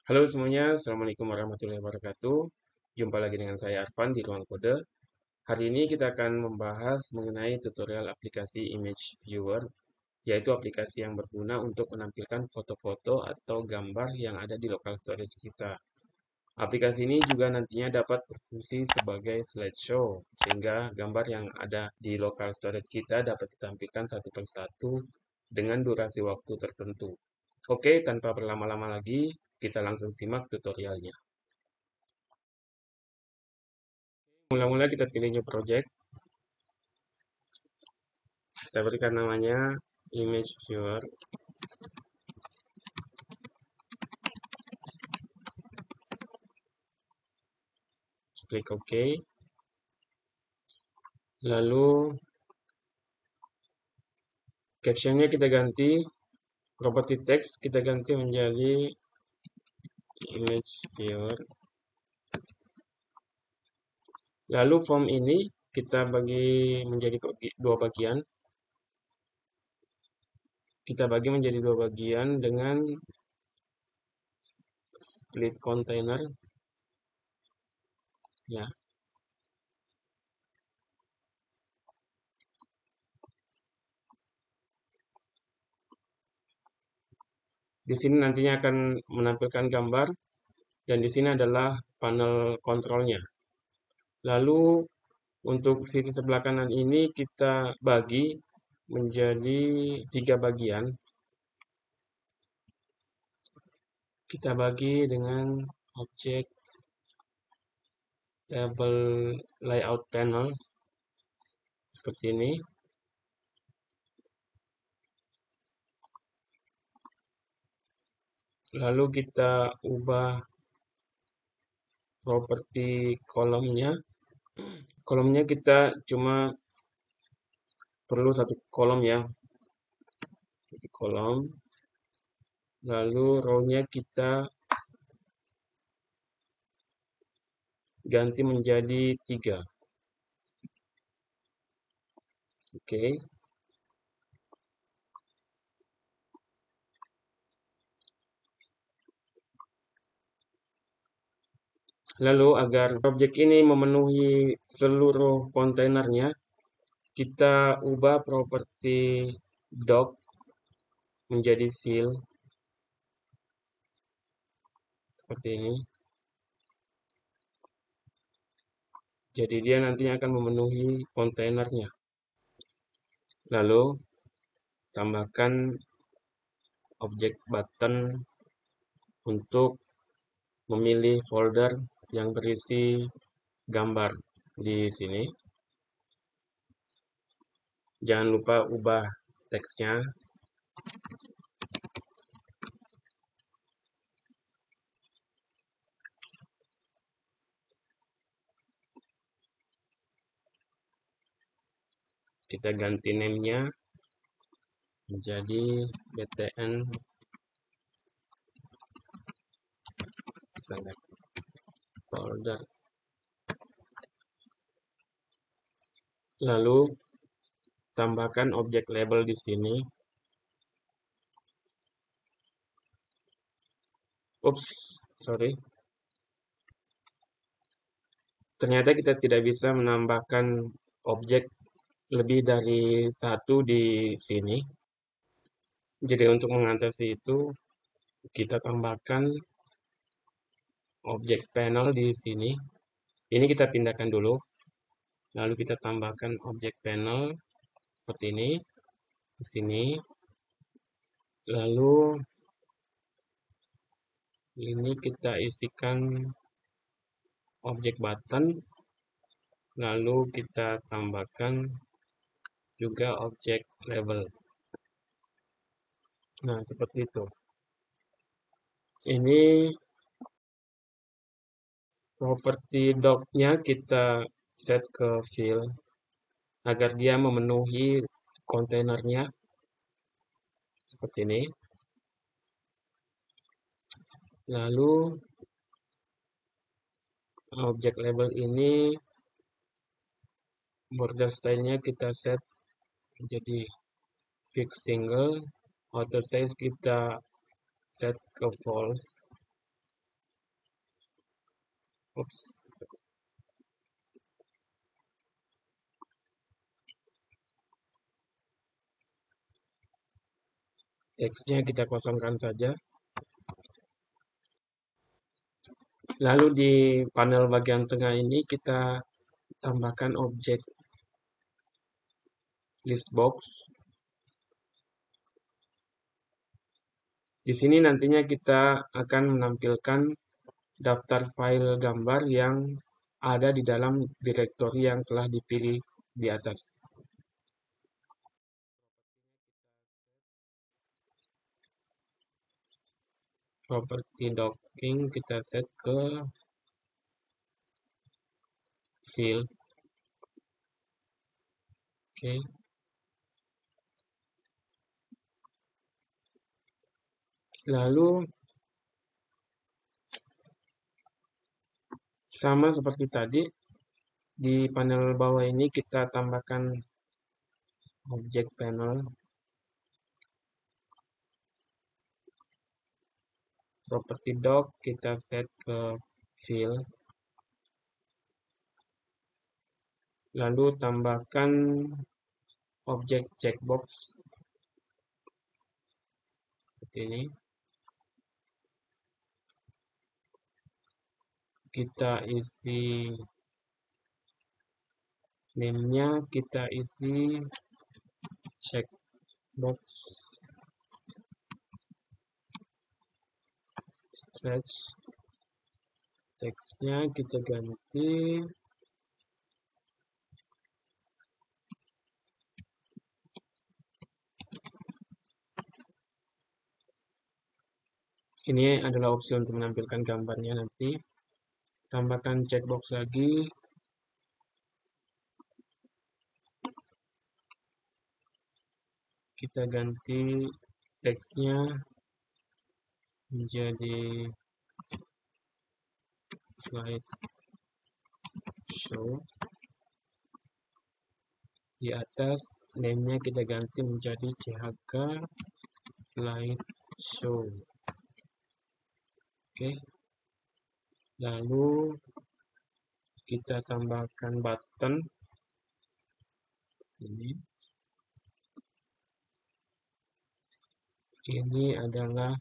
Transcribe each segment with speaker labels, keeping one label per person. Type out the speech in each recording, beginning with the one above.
Speaker 1: Halo semuanya, Assalamualaikum warahmatullahi wabarakatuh. Jumpa lagi dengan saya Arfan di Ruang Kode. Hari ini kita akan membahas mengenai tutorial aplikasi Image Viewer, yaitu aplikasi yang berguna untuk menampilkan foto-foto atau gambar yang ada di local storage kita. Aplikasi ini juga nantinya dapat berfungsi sebagai slideshow, sehingga gambar yang ada di local storage kita dapat ditampilkan satu persatu dengan durasi waktu tertentu. Oke, tanpa berlama-lama lagi, kita langsung simak tutorialnya. Mula-mula kita pilih new project, kita berikan namanya image viewer, klik OK, lalu captionnya kita ganti, property text kita ganti menjadi image viewer, lalu form ini kita bagi menjadi dua bagian, dengan split container, ya. Di sini nantinya akan menampilkan gambar dan di sini adalah panel kontrolnya. Lalu untuk sisi sebelah kanan ini kita bagi menjadi 3 bagian. Kita bagi dengan objek table layout panel seperti ini. Lalu kita ubah properti kolomnya. Kolomnya kita cuma perlu satu kolom ya. Satu kolom. Lalu row-nya kita ganti menjadi 3. Oke. Lalu agar objek ini memenuhi seluruh kontainernya, kita ubah properti dock menjadi fill seperti ini. Jadi dia nantinya akan memenuhi kontainernya. Lalu tambahkan objek button untuk memilih folder yang berisi gambar di sini. Jangan lupa ubah teksnya. Kita ganti name-nya menjadi btn select folder. Lalu tambahkan objek label di sini. Ups, sorry. Ternyata kita tidak bisa menambahkan objek lebih dari satu di sini. Jadi untuk mengatasi itu, kita tambahkan objek panel di sini. Ini kita pindahkan dulu. Lalu kita tambahkan objek panel seperti ini di sini. Lalu ini kita isikan objek button. Lalu kita tambahkan juga objek label. Nah, seperti itu. Ini properti dock-nya kita set ke fill agar dia memenuhi kontainernya seperti ini. Lalu objek label ini border style-nya kita set menjadi fix single, auto size kita set ke false. Ups. Teksnya kita kosongkan saja. Lalu di panel bagian tengah ini kita tambahkan objek list box. Di sini nantinya kita akan menampilkan daftar file gambar yang ada di dalam direktori yang telah dipilih di atas. Property docking kita set ke field. Oke. Lalu sama seperti tadi, di panel bawah ini kita tambahkan objek panel. Property dock kita set ke field. Lalu tambahkan objek checkbox seperti ini. Kita isi name-nya, kita isi checkbox stretch. Teksnya kita ganti ini adalah opsi untuk menampilkan gambarnya nanti. Tambahkan checkbox lagi. Kita ganti teksnya menjadi slide show. Di atas name-nya kita ganti menjadi CHK slide show. Oke. Lalu kita tambahkan button ini. Ini adalah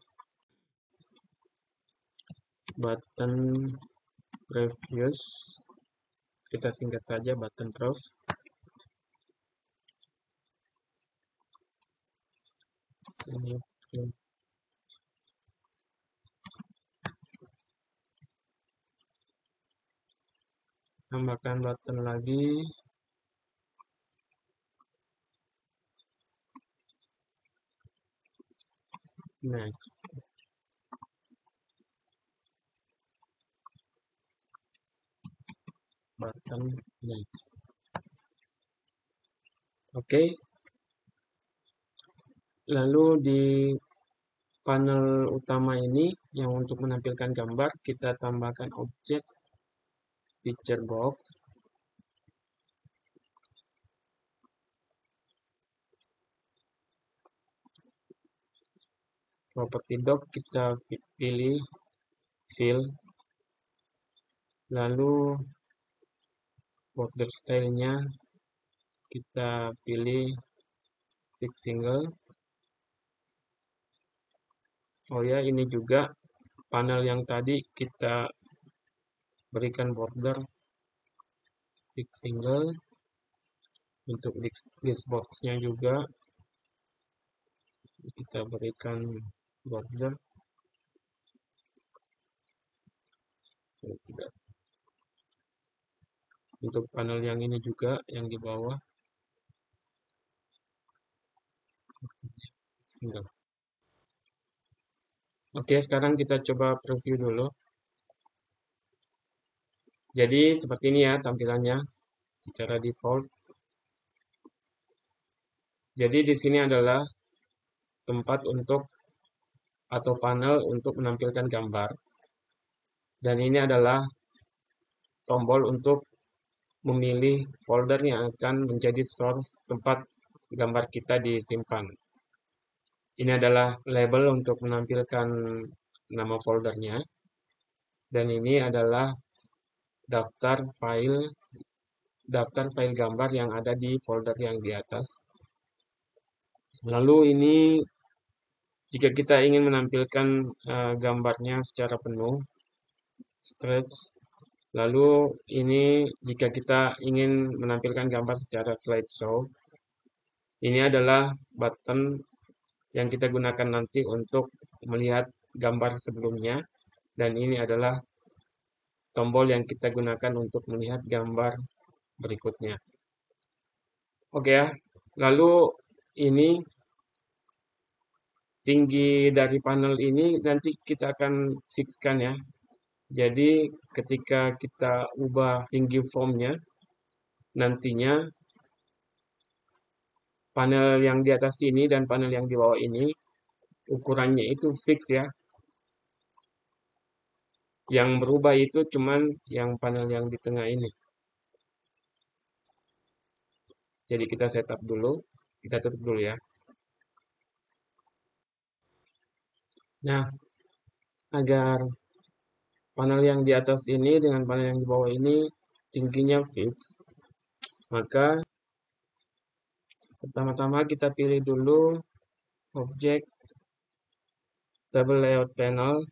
Speaker 1: button previous. Kita singkat saja button pref. Ini tambahkan button lagi. Next. Button next. Oke. Lalu di panel utama ini yang untuk menampilkan gambar kita tambahkan objek picture box. Property dock kita pilih fill. Lalu border style-nya kita pilih fix single. Oh ya, ini juga panel yang tadi kita berikan border fix single. Untuk list box-nya juga kita berikan border. Untuk panel yang ini juga yang di bawah single. Oke, sekarang kita coba preview dulu. Jadi seperti ini ya tampilannya secara default. Jadi di sini adalah tempat untuk atau panel untuk menampilkan gambar. Dan ini adalah tombol untuk memilih folder yang akan menjadi source tempat gambar kita disimpan. Ini adalah label untuk menampilkan nama foldernya. Dan ini adalah daftar file daftar file gambar yang ada di folder yang di atas. Lalu ini jika kita ingin menampilkan gambarnya secara penuh, stretch. Lalu ini jika kita ingin menampilkan gambar secara slideshow, ini adalah button yang kita gunakan nanti untuk melihat gambar sebelumnya, dan ini adalah tombol yang kita gunakan untuk melihat gambar berikutnya. Oke ya, lalu ini tinggi dari panel ini nanti kita akan fixkan ya. Jadi ketika kita ubah tinggi formnya, nantinya panel yang di atas ini dan panel yang di bawah ini ukurannya itu fix ya. Yang berubah itu cuman yang panel yang di tengah ini. Jadi kita setup dulu, kita tutup dulu ya. Nah, agar panel yang di atas ini dengan panel yang di bawah ini tingginya fix, maka pertama-tama kita pilih dulu objek table layout panel,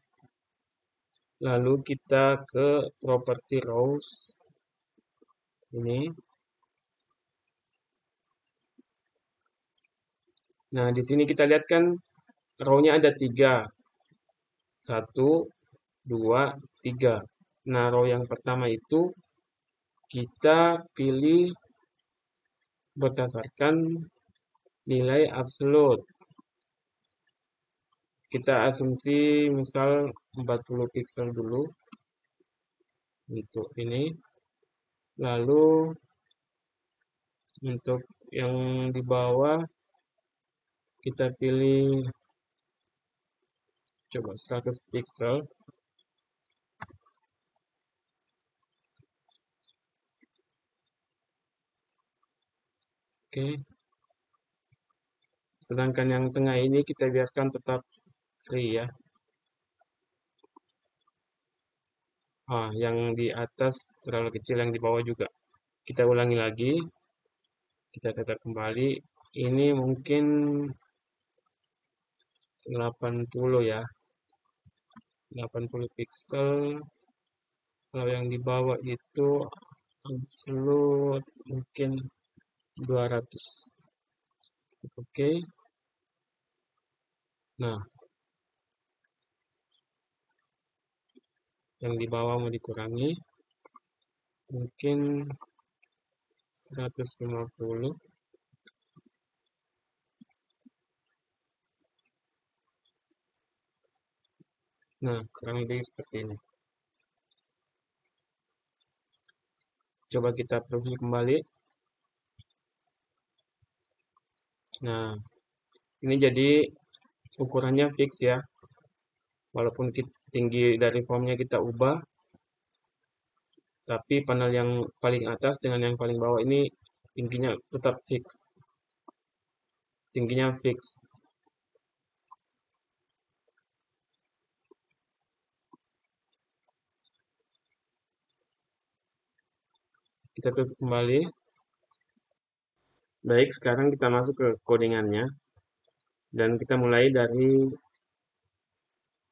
Speaker 1: lalu kita ke property rows ini. Nah, di sini kita lihat kan row-nya ada 3. 1, 2, 3. Nah, row yang pertama itu kita pilih berdasarkan nilai absolut. Kita asumsi misal 40 pixel dulu untuk ini. Lalu untuk yang di bawah kita pilih coba 100 pixel. Oke. Sedangkan yang tengah ini kita biarkan tetap free ya. Yang di atas terlalu kecil, yang di bawah juga. Kita ulangi lagi. Kita setup kembali. Ini mungkin 80 ya. 80 pixel. Kalau yang di bawah itu absolute mungkin 200. Oke. Nah, yang di bawah mau dikurangi. Mungkin 150. Nah, kurang lebih seperti ini. Coba kita preview kembali. Nah, ini jadi ukurannya fix ya. Walaupun tinggi dari formnya kita ubah, tapi panel yang paling atas dengan yang paling bawah ini tingginya tetap fix. Tingginya fix. Kita tutup kembali. Baik, sekarang kita masuk ke codingannya. Dan kita mulai dari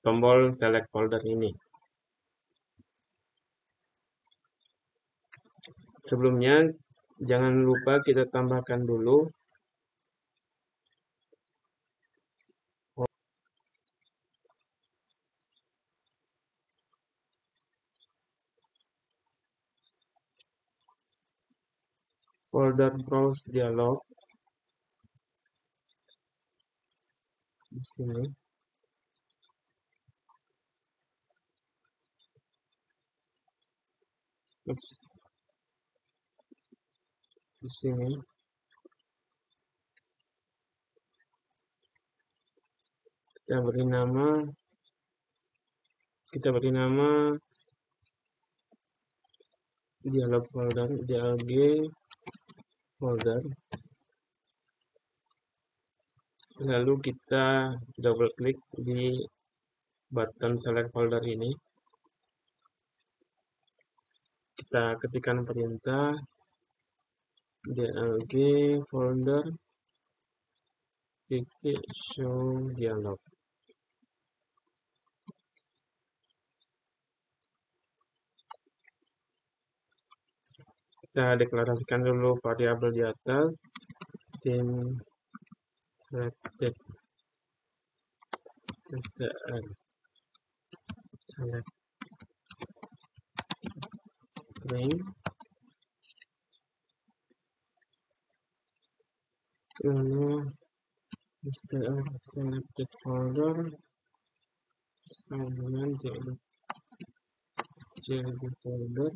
Speaker 1: tombol select folder ini. Sebelumnya, jangan lupa kita tambahkan dulu folder browse dialog di sini. Di sini. Kita beri nama dialog folder, dialog folder. Lalu kita double klik di button select folder ini. kita ketikkan perintah dlg folder titik show dialog. Kita deklarasikan dulu variabel di atas, dim selected str select string, lalu str selected folder sama dengan jlg folder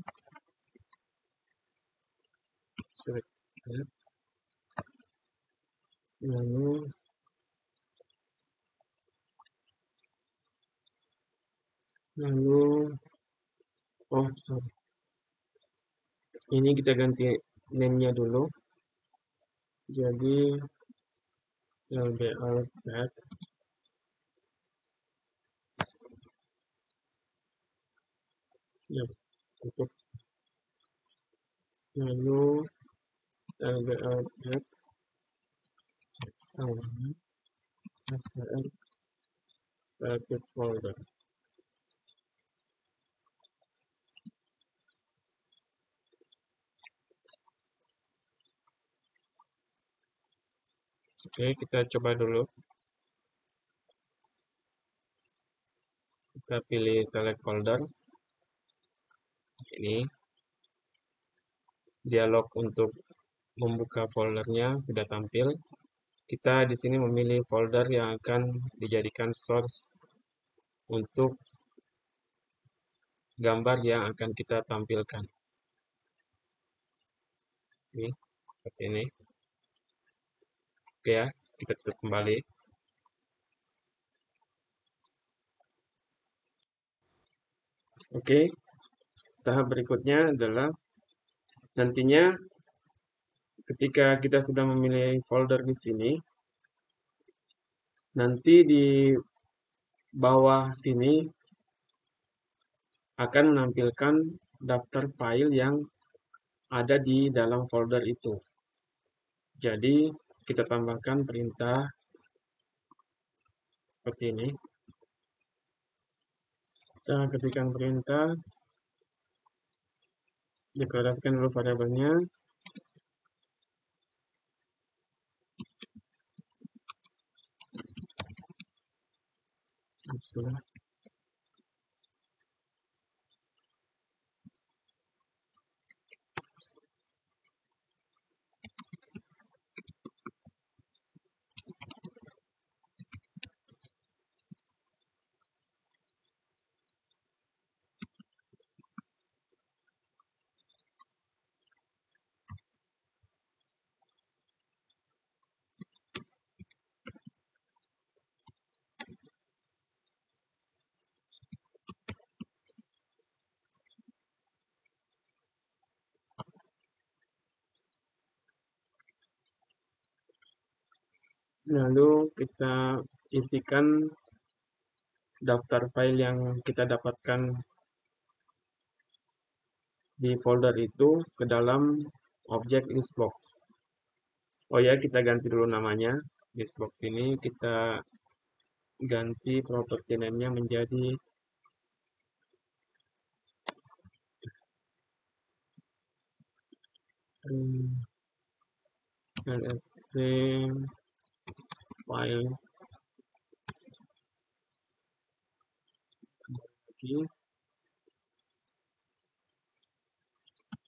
Speaker 1: selected, lalu oh sorry, ini kita ganti name-nya dulu, jadi lbr path ya, tutup, lalu lbr path sama str selected folder. Oke, kita coba dulu. Kita pilih select folder. Ini dialog untuk membuka foldernya sudah tampil. Kita di sini memilih folder yang akan dijadikan source untuk gambar yang akan kita tampilkan. Ini seperti ini. Oke ya, kita tutup kembali. Oke, tahap berikutnya adalah nantinya ketika kita sudah memilih folder di sini, nanti di bawah sini akan menampilkan daftar file yang ada di dalam folder itu. Jadi, kita tambahkan perintah seperti ini. Kita ketikkan perintah, deklarasikan dulu variabelnya. Sudah. Lalu kita isikan daftar file yang kita dapatkan di folder itu ke dalam objek listbox. Oh ya, kita ganti dulu namanya. Listbox ini kita ganti property name-nya menjadi lst files lagi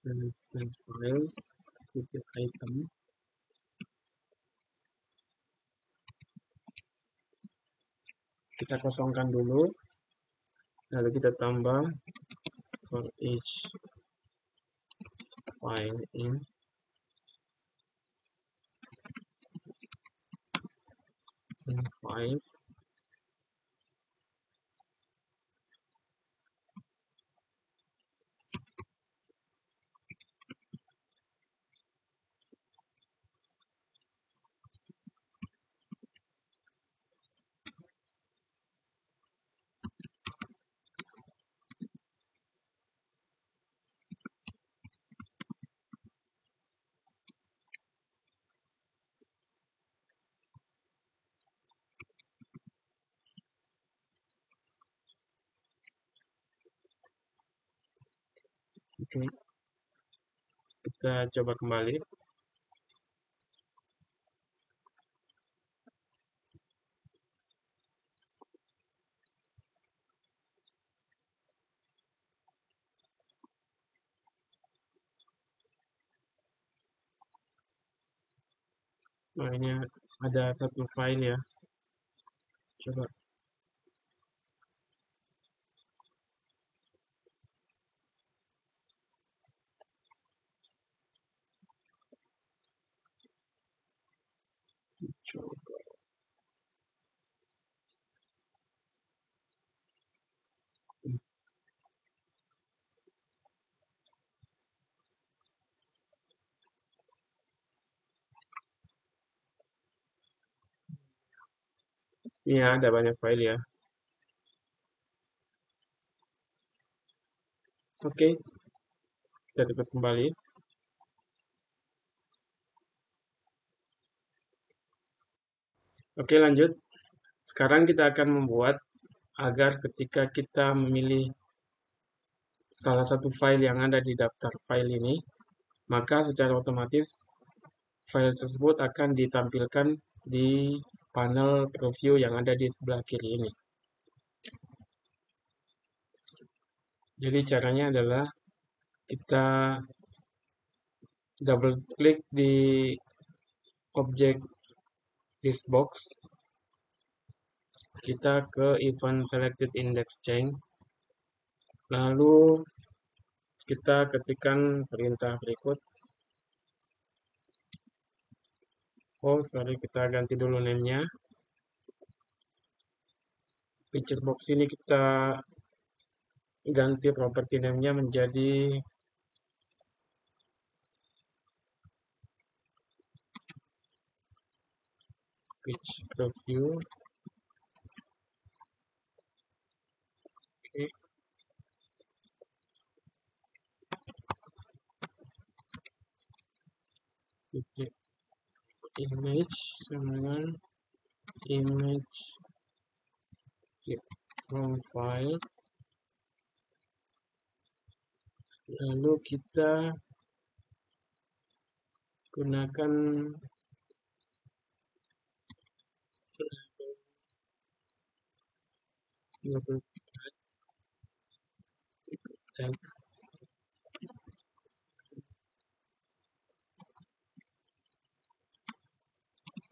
Speaker 1: lst files titik item, kita kosongkan dulu, lalu kita tambah for each file in files Oke, kita coba kembali. Nah, ini ada satu file ya. Coba. Coba. Iya, ada banyak file ya. Oke, kita tutup kembali. Oke, lanjut. Sekarang kita akan membuat agar ketika kita memilih salah satu file yang ada di daftar file ini, maka secara otomatis file tersebut akan ditampilkan di panel preview yang ada di sebelah kiri ini. Jadi caranya adalah kita double klik di objek listbox, kita ke event selected index chain, lalu kita ketikkan perintah berikut. Oh, sorry, kita ganti dulu name-nya. Picture box ini kita ganti property name-nya menjadi page preview. Oke. Titik image sama dengan image from file. Lalu kita gunakan text.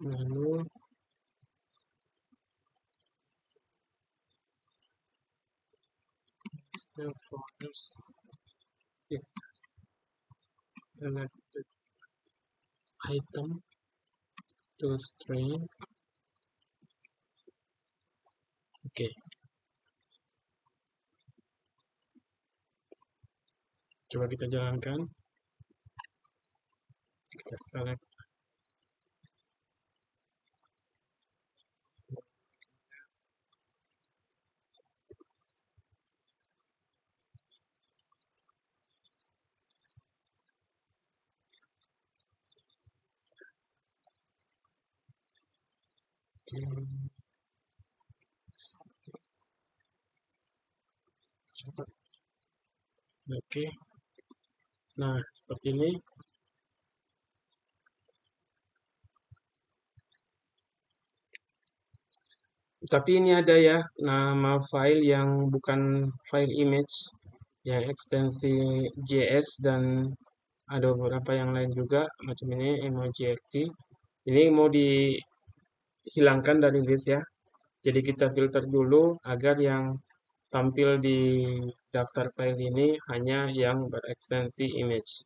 Speaker 1: Lalu folders selected item to string. Oke. Coba kita jalankan. Kita select. Coba. Oke. Nah, seperti ini. Tapi ini ada ya nama file yang bukan file image, yang ekstensi JS dan ada beberapa yang lain juga macam ini emoji.xt. Ini mau dihilangkan dari list ya. Jadi kita filter dulu agar yang tampil di daftar file ini hanya yang berekstensi image.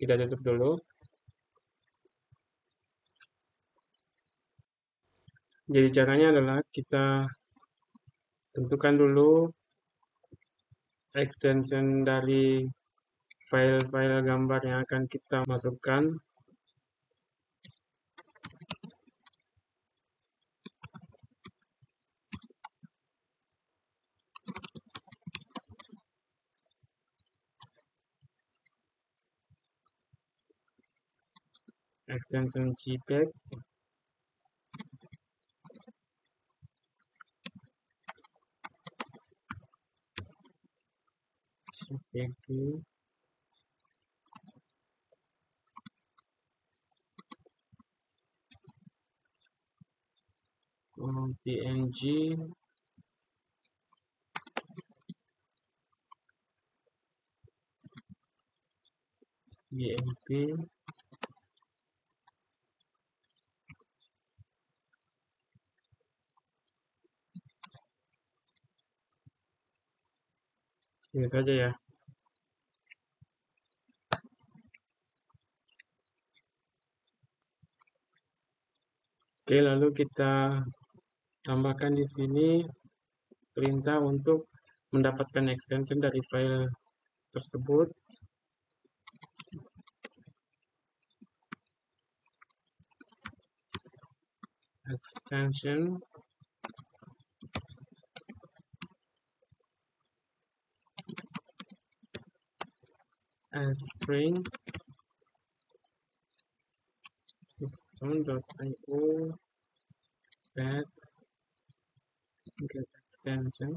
Speaker 1: Kita tutup dulu. Jadi caranya adalah kita tentukan dulu extension dari file-file gambar yang akan kita masukkan. Extension JPEG. JPEG. PNG, BMP, ini saja ya. Oke, lalu kita tambahkan di sini perintah untuk mendapatkan extension dari file tersebut. Extension as string system.io path get extension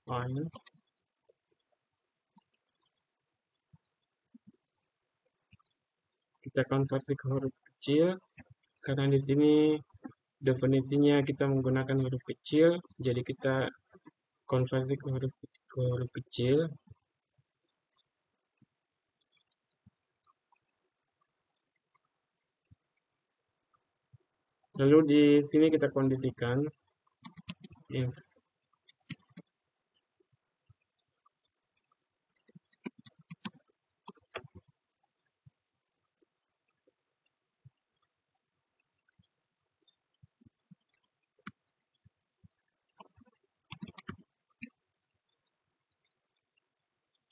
Speaker 1: file. Kita konversi ke huruf kecil karena di sini definisinya kita menggunakan huruf kecil, jadi kita konversi ke huruf kecil. Lalu di sini kita kondisikan if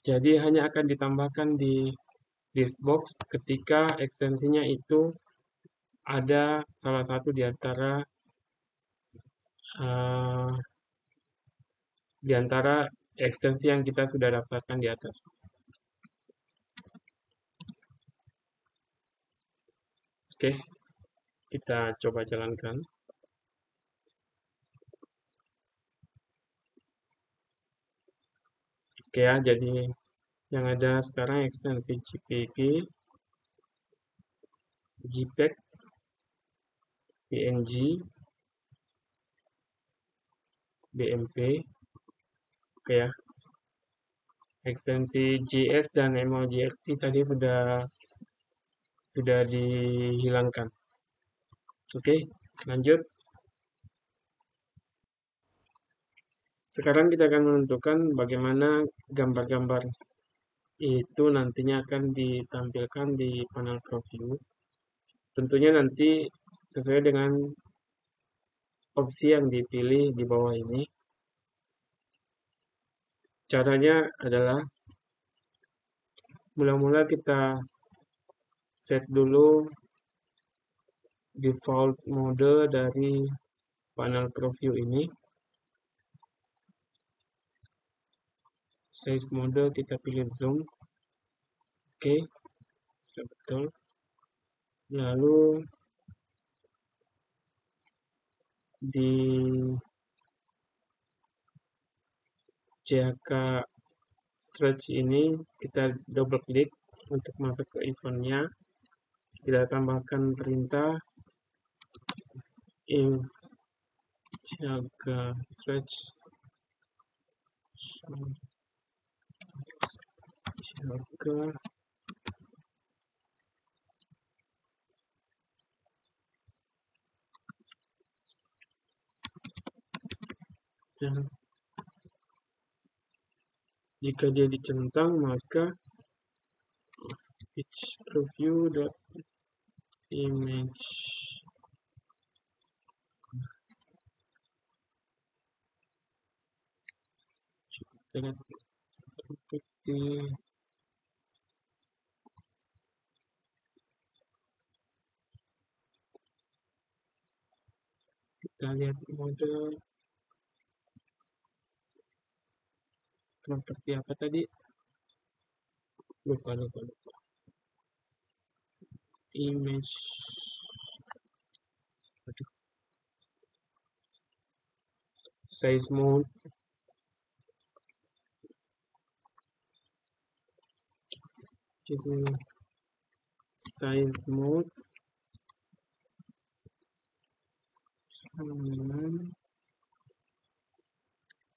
Speaker 1: jadi hanya akan ditambahkan di list box ketika ekstensinya itu ada salah satu di antara ekstensi yang kita sudah daftarkan di atas. Oke, kita coba jalankan. Oke ya, jadi yang ada sekarang ekstensi JPG, JPEG, PNG, BMP. Oke ya. Ekstensi JS dan MOJFT tadi sudah dihilangkan. Oke, lanjut. Sekarang kita akan menentukan bagaimana gambar-gambar itu nantinya akan ditampilkan di panel preview. Tentunya nanti sesuai dengan opsi yang dipilih di bawah ini. Caranya adalah mula-mula kita set dulu default mode dari panel preview ini. Size mode kita pilih zoom. Oke, sudah betul. Lalu di JHK stretch ini kita double klik untuk masuk ke eventnya. Kita tambahkan perintah if JHK stretch JHK dan jika dia dicentang maka pitch preview.image seperti kita lihat mode seperti apa tadi, lupa image size mode jadi size mode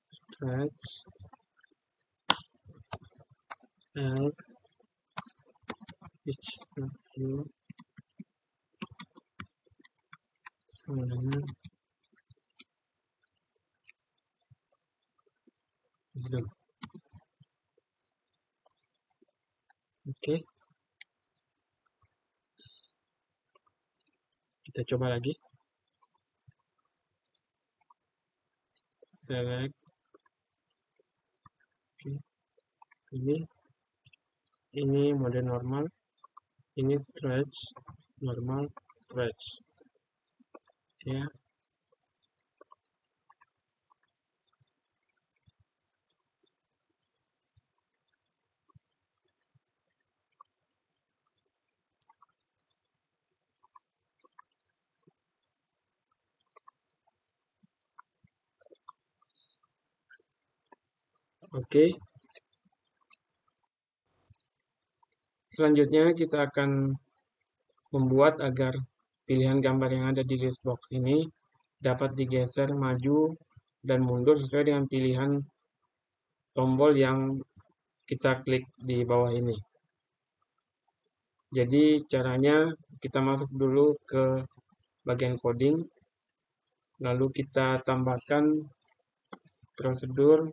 Speaker 1: stretch as each of you zoom. Oke, kita coba lagi. Select. Oke, ini mode normal, ini stretch, normal, stretch. Oke ya. Oke. Selanjutnya kita akan membuat agar pilihan gambar yang ada di list box ini dapat digeser maju dan mundur sesuai dengan pilihan tombol yang kita klik di bawah ini. Jadi caranya kita masuk dulu ke bagian coding, lalu kita tambahkan prosedur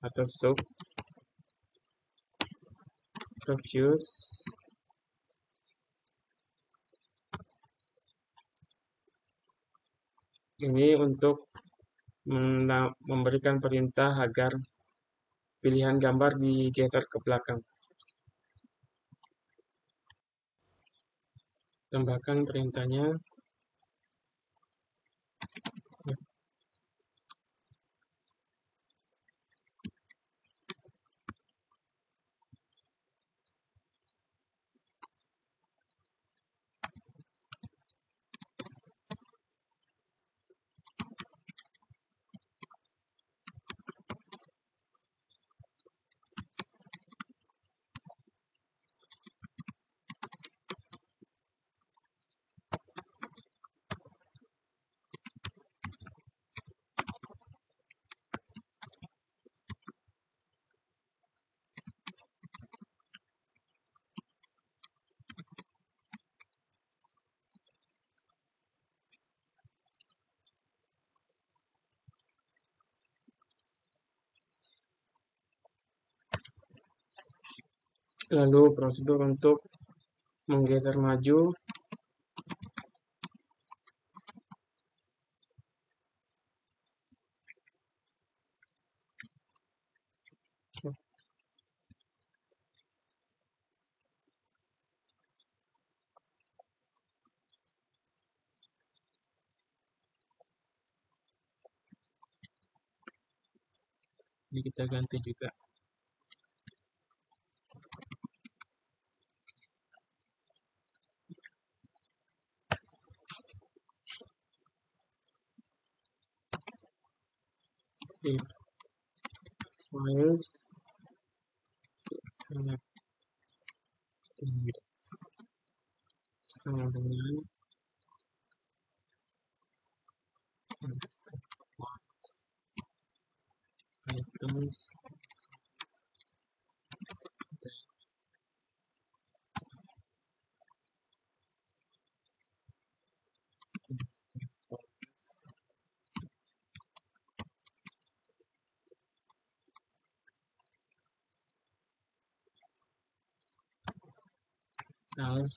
Speaker 1: atau sub previews ini untuk memberikan perintah agar pilihan gambar digeser ke belakang. Tambahkan perintahnya. Lalu prosedur untuk menggeser maju. Ini kita ganti juga. If files select index sama dengan items as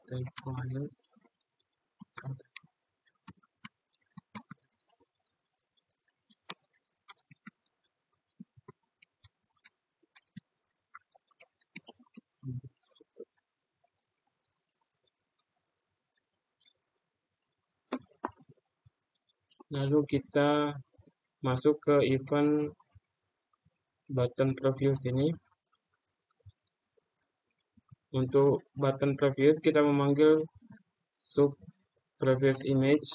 Speaker 1: tag files lalu kita masuk ke event button previews ini. Untuk button previews kita memanggil sub previous image.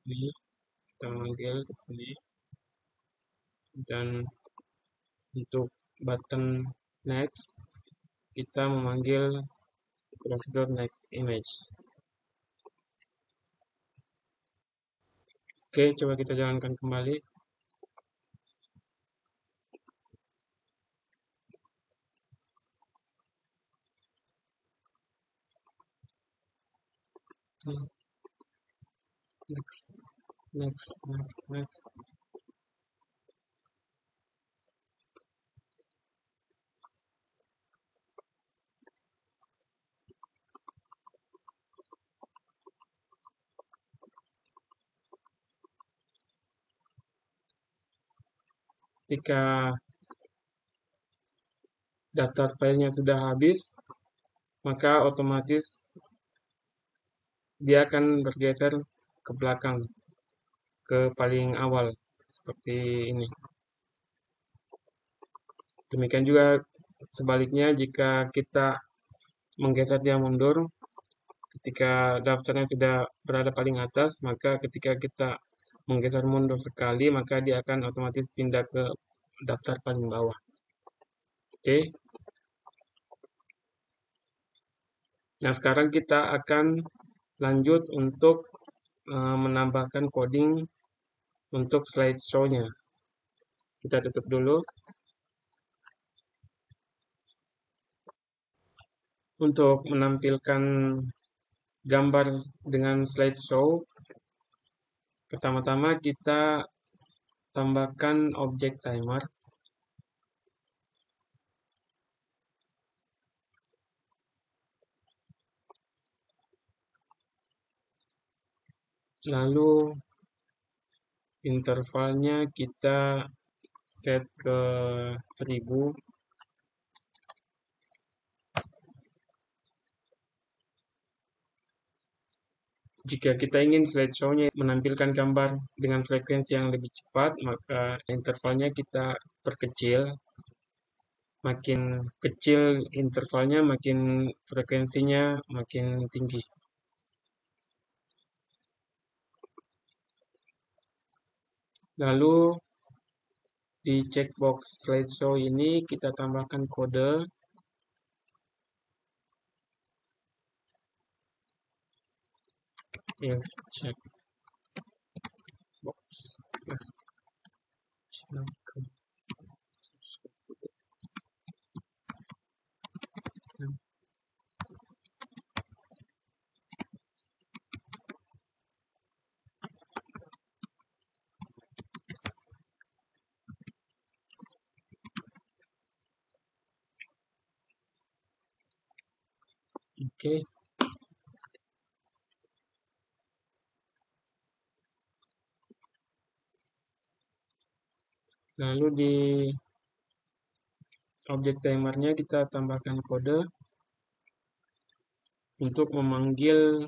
Speaker 1: Ini kita manggil di sini. Dan untuk button next kita memanggil prosedur next image. Oke, coba kita jalankan kembali. Next. Ketika daftar filenya sudah habis, maka otomatis dia akan bergeser ke belakang, ke paling awal, seperti ini. Demikian juga sebaliknya, jika kita menggeser dia mundur, ketika daftarnya sudah berada paling atas, maka ketika kita menggeser mundur sekali, maka dia akan otomatis pindah ke daftar paling bawah. Oke. Nah, sekarang kita akan lanjut untuk menambahkan coding untuk slideshow-nya. Kita tutup dulu. Untuk menampilkan gambar dengan slideshow, pertama-tama kita tambahkan objek timer. Lalu intervalnya kita set ke 1000. Jika kita ingin slideshow-nya menampilkan gambar dengan frekuensi yang lebih cepat, maka intervalnya kita perkecil. Makin kecil intervalnya, makin frekuensinya makin tinggi. Lalu di checkbox slideshow ini kita tambahkan kode if checkbox. Oke. Lalu di objek timernya kita tambahkan kode untuk memanggil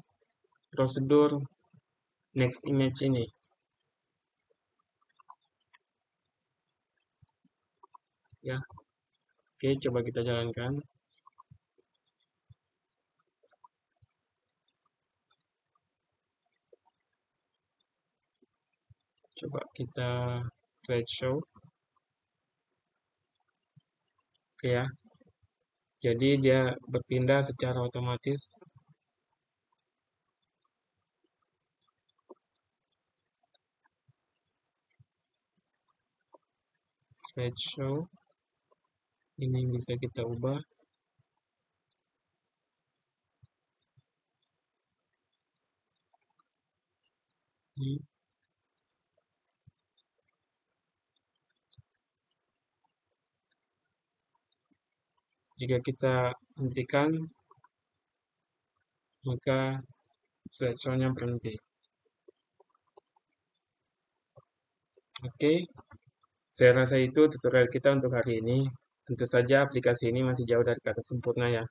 Speaker 1: prosedur next image ini. Ya. Oke, coba kita jalankan. Coba kita slideshow. Oke ya. Jadi dia berpindah secara otomatis. Slideshow. Ini bisa kita ubah. Jika kita hentikan, maka slideshow-nya berhenti. Oke, saya rasa itu tutorial kita untuk hari ini. Tentu saja aplikasi ini masih jauh dari kata sempurna ya.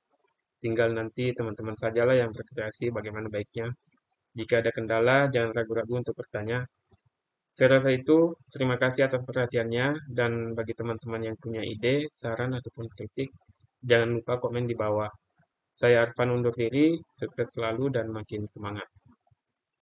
Speaker 1: Tinggal nanti teman-teman sajalah yang berkreasi bagaimana baiknya. Jika ada kendala, jangan ragu-ragu untuk bertanya. Saya rasa itu, terima kasih atas perhatiannya, dan bagi teman-teman yang punya ide, saran, ataupun kritik, jangan lupa komen di bawah. Saya Arfan undur diri, sukses selalu dan makin semangat.